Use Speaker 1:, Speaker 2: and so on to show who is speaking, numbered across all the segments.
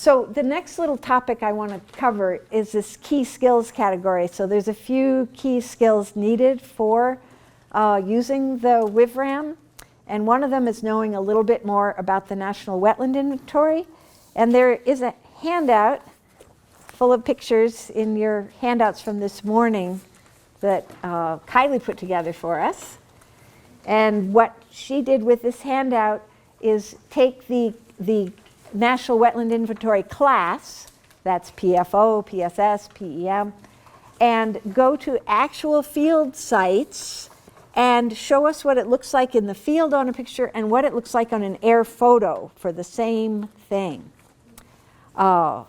Speaker 1: So the next little topic I want to cover is this key skills category. So there's a few key skills needed for using the WVWRAM, and one of them is knowing a little bit more about the National Wetland Inventory. And there is a handout full of pictures in your handouts from this morning that Kylie put together for us. And what she did with this handout is take the National Wetland Inventory class, that's PFO, PSS, PEM, and go to actual field sites and show us what it looks like in the field on a picture and what it looks like on an air photo for the same thing. And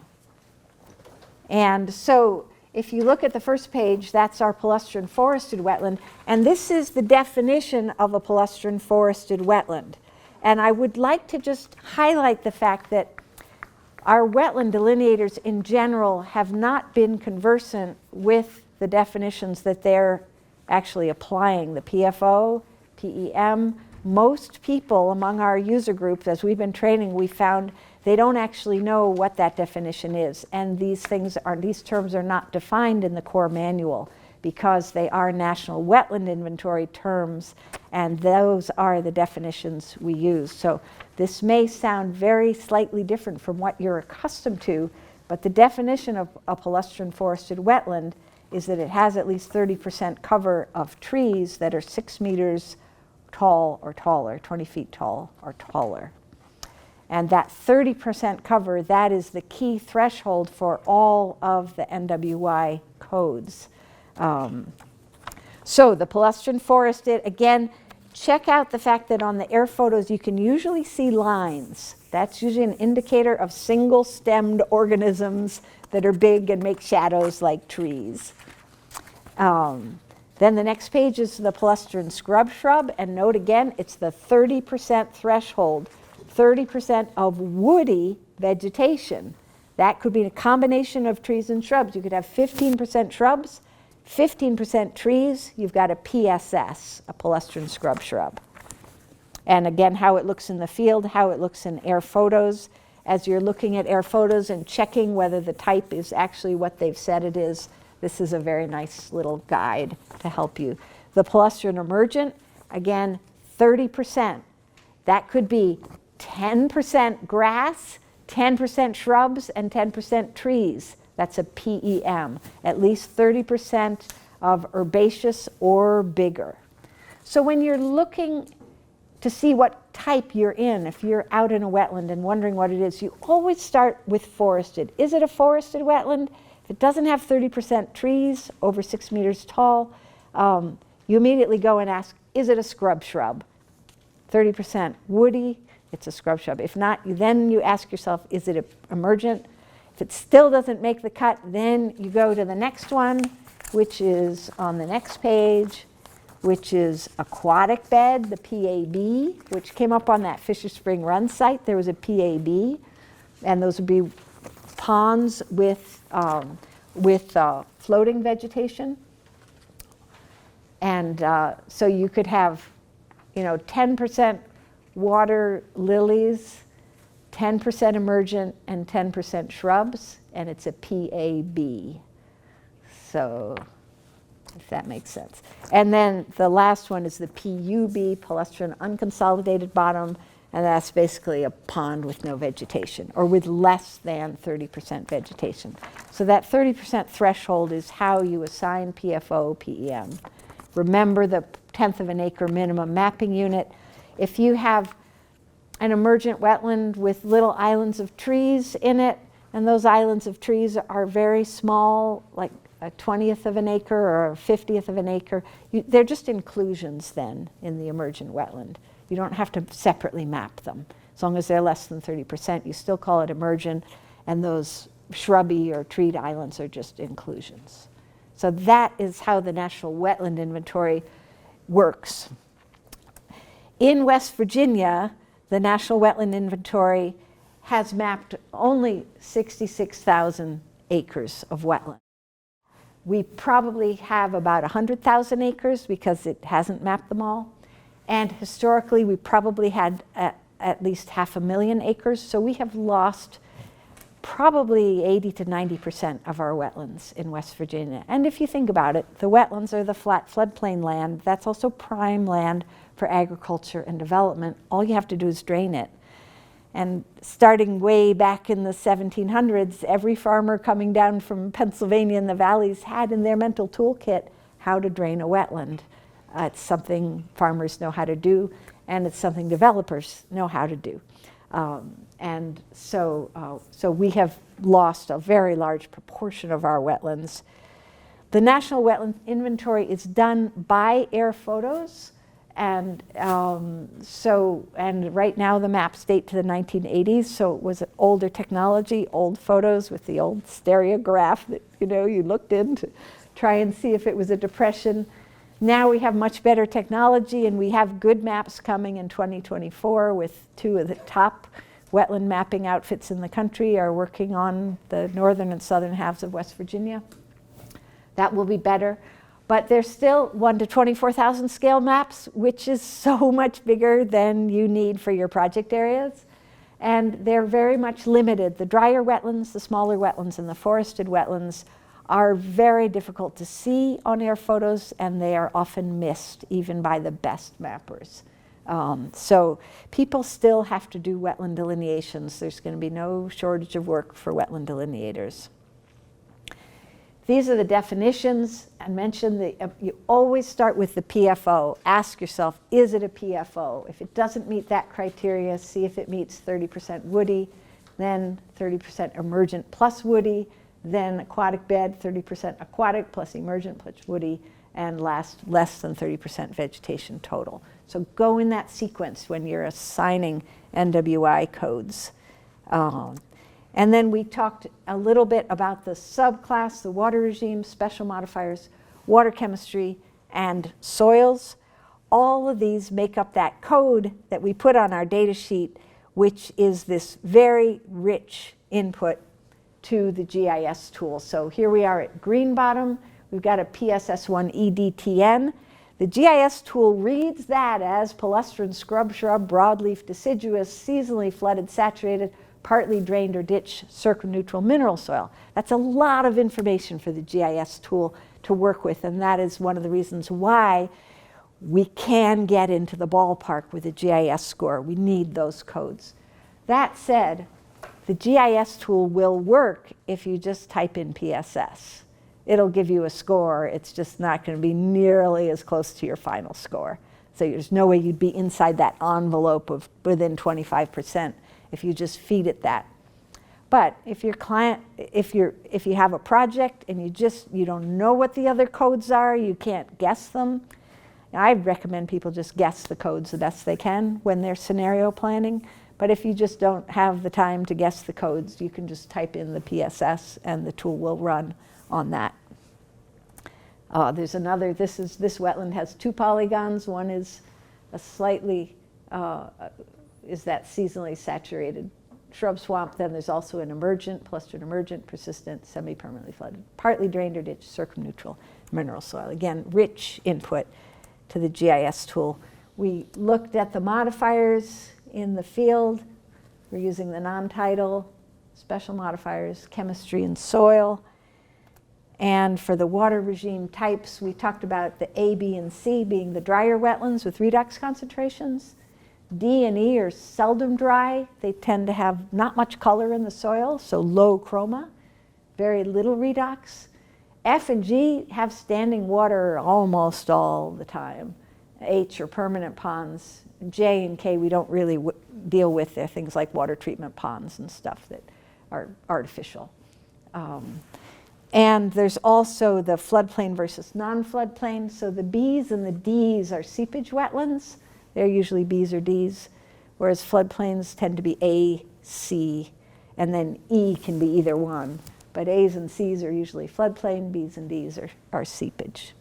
Speaker 1: so if you look at the first page, that's our palustrine forested wetland, and this is the definition of a palustrine forested wetland. And I would like to just highlight the fact that our wetland delineators in general have not been conversant with the definitions that they're actually applying, the PFO, PEM. Most people among our user groups, as we've been training, we found they don't actually know what that definition is. And these terms are not defined in the core manual because they are National Wetland Inventory terms, and those are the definitions we use. So this may sound very slightly different from what you're accustomed to, but the definition of a palustrine forested wetland is that it has at least 30% cover of trees that are 6 meters tall or taller, 20 feet tall or taller. And that 30% cover, that is the key threshold for all of the NWI codes. So the palustrine forested, again, check out the fact that on the air photos you can usually see lines. That's usually an indicator of single-stemmed organisms that are big and make shadows like trees. Then the next page is the palustrine scrub shrub, and note again, it's the 30% threshold, 30% of woody vegetation. That could be a combination of trees and shrubs. You could have 15% shrubs, 15% trees, you've got a PSS, a palustrine scrub shrub. And again, how it looks in the field, how it looks in air photos. As you're looking at air photos and checking whether the type is actually what they've said it is, this is a very nice little guide to help you. The palustrine emergent, again, 30%. That could be 10% grass, 10% shrubs, and 10% trees. That's a PEM, at least 30% of herbaceous or bigger. So when you're looking to see what type you're in, if you're out in a wetland and wondering what it is, you always start with forested. Is it a forested wetland? If it doesn't have 30% trees over 6 meters tall, you immediately go and ask, is it a scrub shrub? 30% woody, it's a scrub shrub. If not, then you ask yourself, is it emergent? If it still doesn't make the cut, then you go to the next one, which is on the next page, which is aquatic bed, the PAB, which came up on that Fisher Spring Run site. There was a PAB, and those would be ponds with floating vegetation. And so you could have, 10% water lilies, 10% emergent, and 10% shrubs, and it's a PAB. So, if that makes sense. And then the last one is the PUB, palustrine unconsolidated bottom, and that's basically a pond with no vegetation, or with less than 30% vegetation. So that 30% threshold is how you assign PFO, PEM. Remember the 1/10 of an acre minimum mapping unit. If you have an emergent wetland with little islands of trees in it, and those islands of trees are very small, like a 1/20 of an acre or a 1/50 of an acre, they're just inclusions then in the emergent wetland. You don't have to separately map them. As long as they're less than 30%, you still call it emergent, and those shrubby or treed islands are just inclusions. So that is how the National Wetland Inventory works. In West Virginia, the National Wetland Inventory has mapped only 66,000 acres of wetland. We probably have about 100,000 acres because it hasn't mapped them all. And historically, we probably had at least 500,000 acres. So we have lost probably 80 to 90% of our wetlands in West Virginia. And if you think about it, the wetlands are the flat floodplain land. That's also prime land for agriculture and development. All you have to do is drain it. And starting way back in the 1700s, every farmer coming down from Pennsylvania in the valleys had in their mental toolkit how to drain a wetland. It's something farmers know how to do, and it's something developers know how to do. So we have lost a very large proportion of our wetlands. The National Wetland Inventory is done by air photos, and right now the maps date to the 1980s, so it was older technology, old photos with the old stereograph that you looked in to try and see if it was a depression. Now we have much better technology, and we have good maps coming in 2024 with 2 of the top wetland mapping outfits in the country are working on the northern and southern halves of West Virginia. That will be better. But there's still 1 to 24,000 scale maps, which is so much bigger than you need for your project areas. And they're very much limited. The drier wetlands, the smaller wetlands, and the forested wetlands are very difficult to see on air photos, and they are often missed even by the best mappers. So people still have to do wetland delineations. There's going to be no shortage of work for wetland delineators. These are the definitions. I mentioned that you always start with the PFO. Ask yourself, is it a PFO? If it doesn't meet that criteria, see if it meets 30% woody, then 30% emergent plus woody, then aquatic bed, 30% aquatic plus emergent plus woody, and less than 30% vegetation total. So go in that sequence when you're assigning NWI codes. And then we talked a little bit about the subclass, the water regime, special modifiers, water chemistry, and soils. All of these make up that code that we put on our data sheet, which is this very rich input to the GIS tool. So here we are at Green Bottom. We've got a PSS1 EDTN. The GIS tool reads that as palustrine, scrub, shrub, broadleaf, deciduous, seasonally flooded, saturated, partly drained or ditch, circumneutral mineral soil. That's a lot of information for the GIS tool to work with, and that is one of the reasons why we can get into the ballpark with a GIS score. We need those codes. That said, the GIS tool will work if you just type in PSS. It'll give you a score. It's just not going to be nearly as close to your final score. So there's no way you'd be inside that envelope of within 25% if you just feed it that. But if your client, if you have a project and you don't know what the other codes are, you can't guess them, I recommend people just guess the codes the best they can when they're scenario planning. But if you just don't have the time to guess the codes, you can just type in the PSS and the tool will run on that. There's another, this wetland has 2 polygons. One is a slightly, is that seasonally saturated shrub swamp. Then there's also an emergent, clustered emergent, persistent, semi-permanently flooded, partly drained or ditched, circumneutral mineral soil. Again, rich input to the GIS tool. We looked at the modifiers in the field. We're using the non-tidal, special modifiers, chemistry and soil. And for the water regime types, we talked about the A, B, and C being the drier wetlands with redox concentrations. D and E are seldom dry. They tend to have not much color in the soil, so low chroma, very little redox. F and G have standing water almost all the time. H are permanent ponds. J and K we don't really deal with. They're things like water treatment ponds and stuff that are artificial. And there's also the floodplain versus non-floodplain. So the Bs and the Ds are seepage wetlands. They're usually Bs or Ds, whereas floodplains tend to be A, C, and then E can be either one. But A's and C's are usually floodplain, B's and D's are seepage.